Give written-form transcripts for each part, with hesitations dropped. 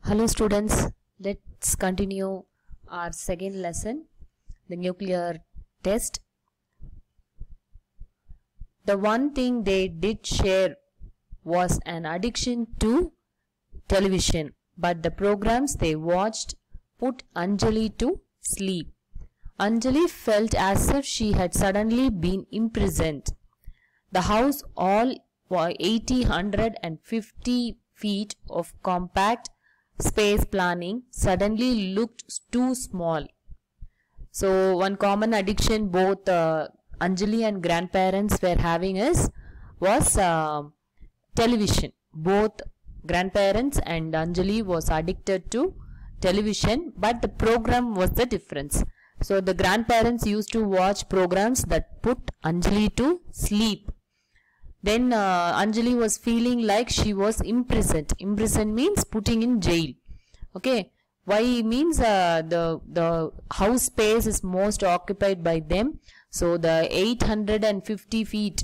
Hello students, let's continue our second lesson, the nuclear test. The one thing they did share was an addiction to television, but the programs they watched put Anjali to sleep. Anjali felt as if she had suddenly been imprisoned. The house, all 80, 100 and 50 feet of compact space planning, suddenly looked too small. So one common addiction both Anjali and grandparents were having was television. Both grandparents and Anjali was addicted to television, but the program was the difference. So the grandparents used to watch programs that put Anjali to sleep. Then Anjali was feeling like she was imprisoned. Imprisoned means putting in jail. Okay. Why means the house space is most occupied by them. So the 850 feet,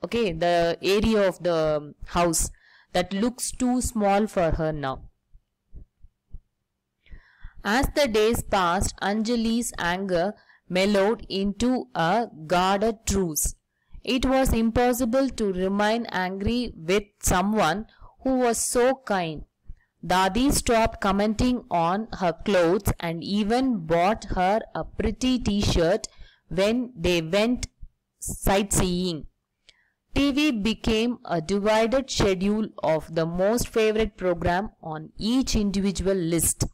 okay, the area of the house, that looks too small for her now. As the days passed, Anjali's anger mellowed into a guarded truce. It was impossible to remain angry with someone who was so kind. Dadi stopped commenting on her clothes and even bought her a pretty t-shirt when they went sightseeing. TV became a divided schedule of the most favorite program on each individual list.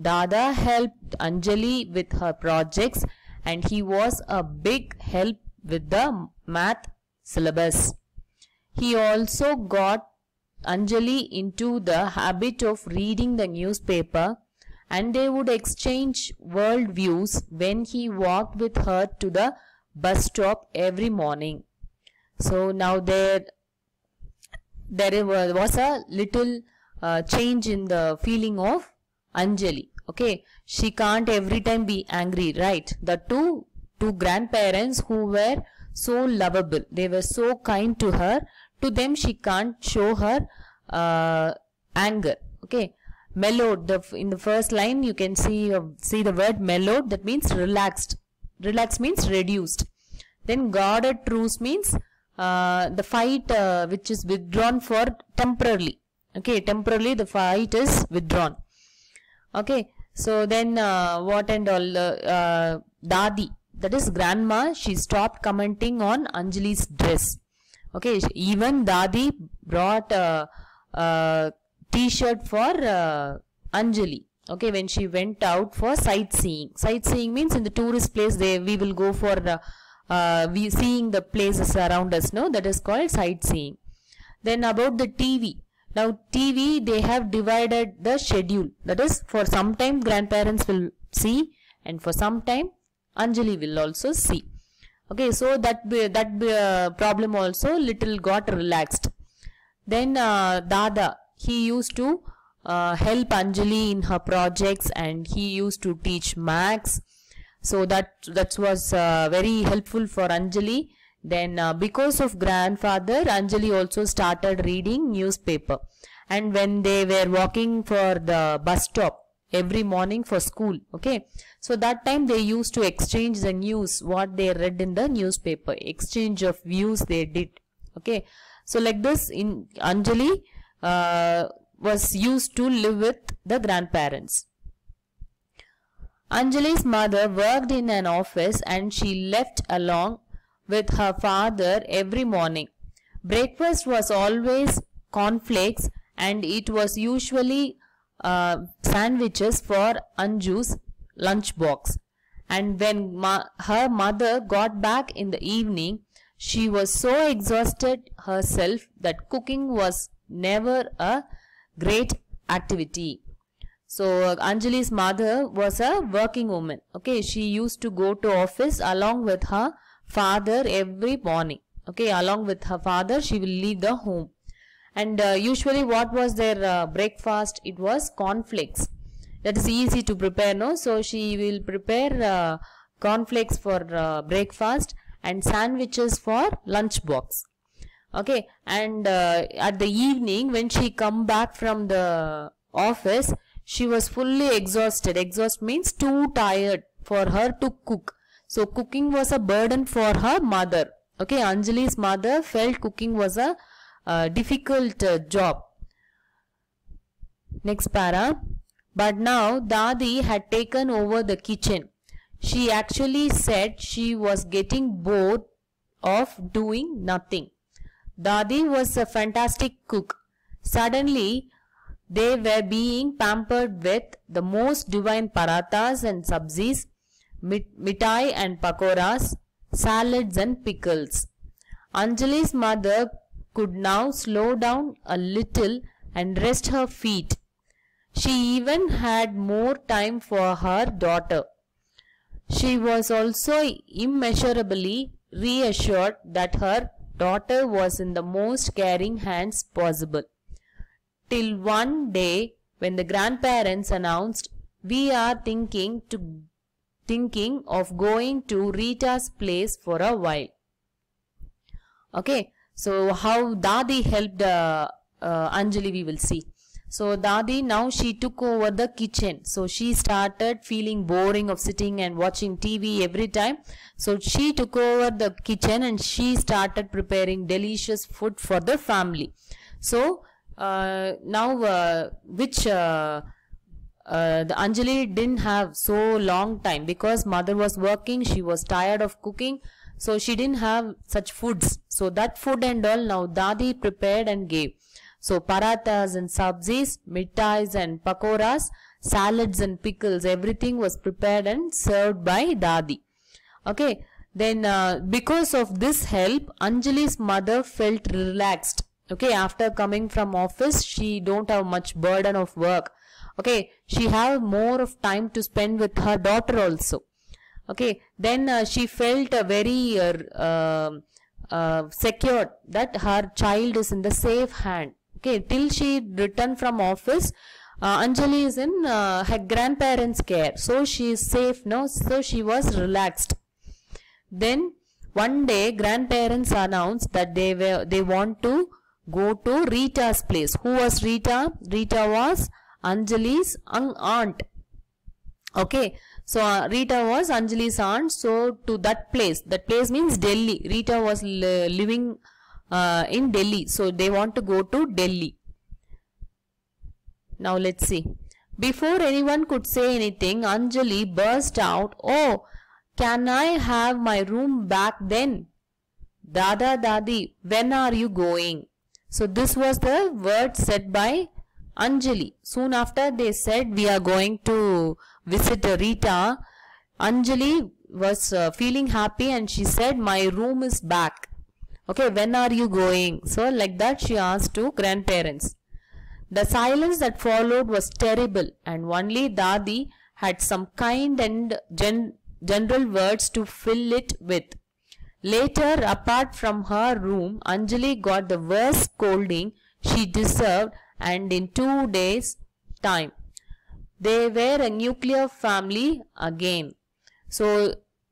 Dada helped Anjali with her projects and he was a big help with the math syllabus. He also got Anjali into the habit of reading the newspaper and they would exchange world views when he walked with her to the bus stop every morning. So now there was a little change in the feeling of Anjali. Okay, she can't every time be angry, right? The two grandparents who were so lovable, they were so kind to her, to them she can't show her anger. Okay, mellowed, in the first line you can see the word mellowed, that means relaxed. Relaxed means reduced. Then guarded truce means the fight which is withdrawn for temporarily. Okay, temporarily the fight is withdrawn. Okay, so then what and all, Dadi, that is grandma, she stopped commenting on Anjali's dress. Okay, even Dadi brought a t-shirt for Anjali. Okay, when she went out for sightseeing. Sightseeing means in the tourist place we will go for seeing the places around us. No, that is called sightseeing. Then about the TV. Now TV, they have divided the schedule. That is, for some time grandparents will see and for some time Anjali will also see. Okay, so that problem also little got relaxed. Then Dada, he used to help Anjali in her projects and he used to teach maths. So that was very helpful for Anjali. Then because of grandfather, Anjali also started reading newspaper. And when they were walking for the bus stop every morning for school, okay, so that time they used to exchange the news, what they read in the newspaper, exchange of views they did. Okay, so like this, in Anjali was used to live with the grandparents. Anjali's mother worked in an office and she left along with her father every morning. Breakfast was always cornflakes and it was usually sandwiches for Anju's lunchbox. And when her mother got back in the evening, she was so exhausted herself that cooking was never a great activity. So Anjali's mother was a working woman. Okay, she used to go to office along with her father every morning. Okay, along with her father she will leave the home. And usually what was their breakfast? It was cornflakes. That is easy to prepare, no? So she will prepare cornflakes for breakfast and sandwiches for lunchbox. Okay, and at the evening when she come back from the office, she was fully exhausted. Exhaust means too tired for her to cook. So cooking was a burden for her mother. Okay, Anjali's mother felt cooking was a difficult job. Next para. But now Dadi had taken over the kitchen. She actually said she was getting bored of doing nothing. Dadi was a fantastic cook. Suddenly, they were being pampered with the most divine parathas and sabzis, mitai and pakoras, salads and pickles. Anjali's mother could now slow down a little and rest her feet. She even had more time for her daughter. She was also immeasurably reassured that her daughter was in the most caring hands possible. Till one day when the grandparents announced, "We are thinking of going to Rita's place for a while." Okay, so how Dadi helped Anjali we will see. So Dadi, now she took over the kitchen. So she started feeling boring of sitting and watching TV every time. So she took over the kitchen and she started preparing delicious food for the family. So now the Anjali didn't have so long time because mother was working. She was tired of cooking. So she didn't have such foods. So that food and all now Dadi prepared and gave. So parathas and sabzis, mitais and pakoras, salads and pickles, everything was prepared and served by Dadi. Okay, then because of this help, Anjali's mother felt relaxed. Okay, after coming from office, she don't have much burden of work. Okay, she have more of time to spend with her daughter also. Okay, then she felt very secure that her child is in the safe hand. Okay, till she returned from office, Anjali is in her grandparents' care. So she is safe now. So she was relaxed. Then one day, grandparents announced that they want to go to Rita's place. Who was Rita? Rita was Anjali's aunt. Okay, so Rita was Anjali's aunt. So to that place means Delhi. Rita was living in Delhi. So they want to go to Delhi. Now let's see. Before anyone could say anything, Anjali burst out, "Oh, can I have my room back then? Dada, Dadi, when are you going?" So this was the word said by Anjali. Soon after they said, "We are going to visit Rita." Anjali was feeling happy and she said, "My room is back. Okay, when are you going?" So like that she asked to grandparents. The silence that followed was terrible and only Dadi had some kind and general words to fill it with. Later, apart from her room, Anjali got the worst scolding she deserved, and in 2 days' time, they were a nuclear family again. So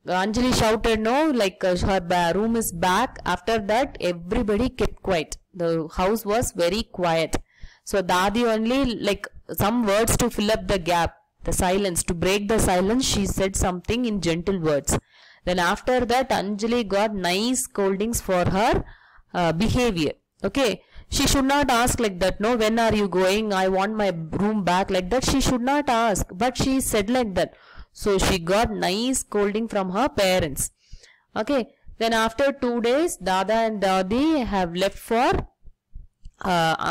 Anjali shouted, "No, like her room is back." After that, everybody kept quiet. The house was very quiet. So Dadi only like some words to fill up the gap, the silence. To break the silence, she said something in gentle words. Then after that, Anjali got nice scoldings for her behavior. Okay, she should not ask like that. "No, when are you going? I want my room back." Like that, she should not ask. But she said like that. So she got nice scolding from her parents. Okay, then after 2 days, Dada and Dadi have left for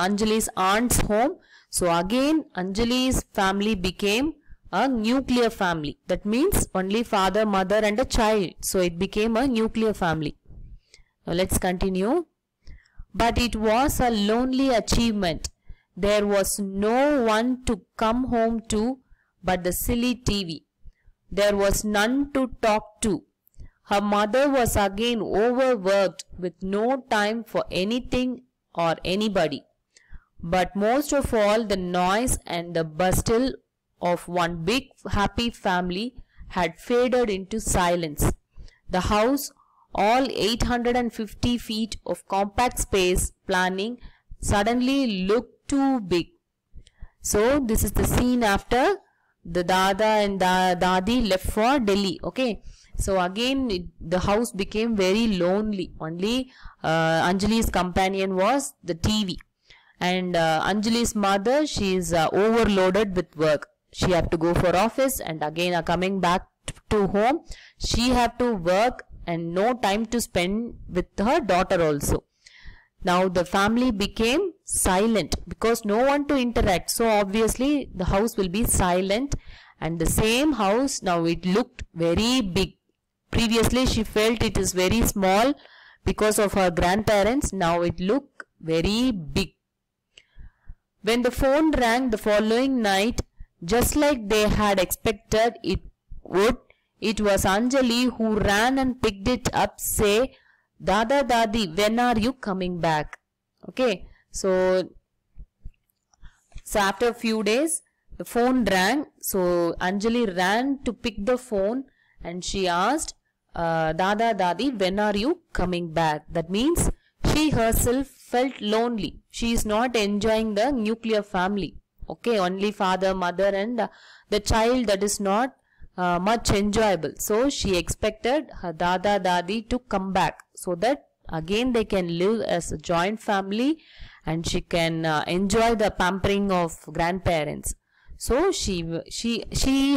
Anjali's aunt's home. So again, Anjali's family became a nuclear family. That means only father, mother and a child. So it became a nuclear family. Now let's continue. But it was a lonely achievement. There was no one to come home to but the silly TV. There was none to talk to. Her mother was again overworked with no time for anything or anybody. But most of all, the noise and the bustle of one big happy family had faded into silence. The house, all 850 feet of compact space planning, suddenly looked too big. So this is the scene after the Dada and Dadi left for Delhi. Okay. So again the house became very lonely. Only Anjali's companion was the TV. And Anjali's mother, she is overloaded with work. She have to go for office, and again coming back to home, she have to work and no time to spend with her daughter also. Now the family became silent because no one to interact. So obviously the house will be silent, and the same house now it looked very big. Previously she felt it is very small because of her grandparents. Now it looked very big. When the phone rang the following night, just like they had expected it would, it was Anjali who ran and picked it up, say, Dada Dadi, when are you coming back? Okay, so after a few days, the phone rang. So Anjali ran to pick the phone and she asked, Dada Dadi, when are you coming back? That means she herself felt lonely. She is not enjoying the nuclear family. Okay, only father, mother and the child, that is not much enjoyable. So she expected her Dada Dadi to come back so that again they can live as a joint family and she can enjoy the pampering of grandparents. So she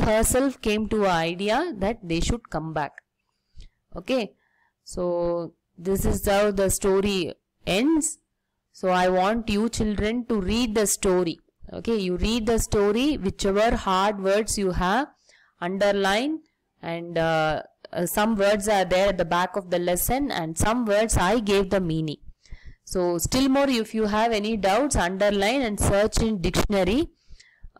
herself came to an idea that they should come back. Okay, so this is how the story ends. So I want you children to read the story. Okay, you read the story, whichever hard words you have, underline, and some words are there at the back of the lesson and some words I gave the meaning. So still more, if you have any doubts, underline and search in dictionary.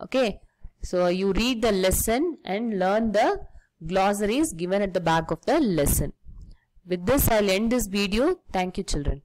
Okay, so you read the lesson and learn the glossaries given at the back of the lesson. With this, I'll end this video. Thank you, children.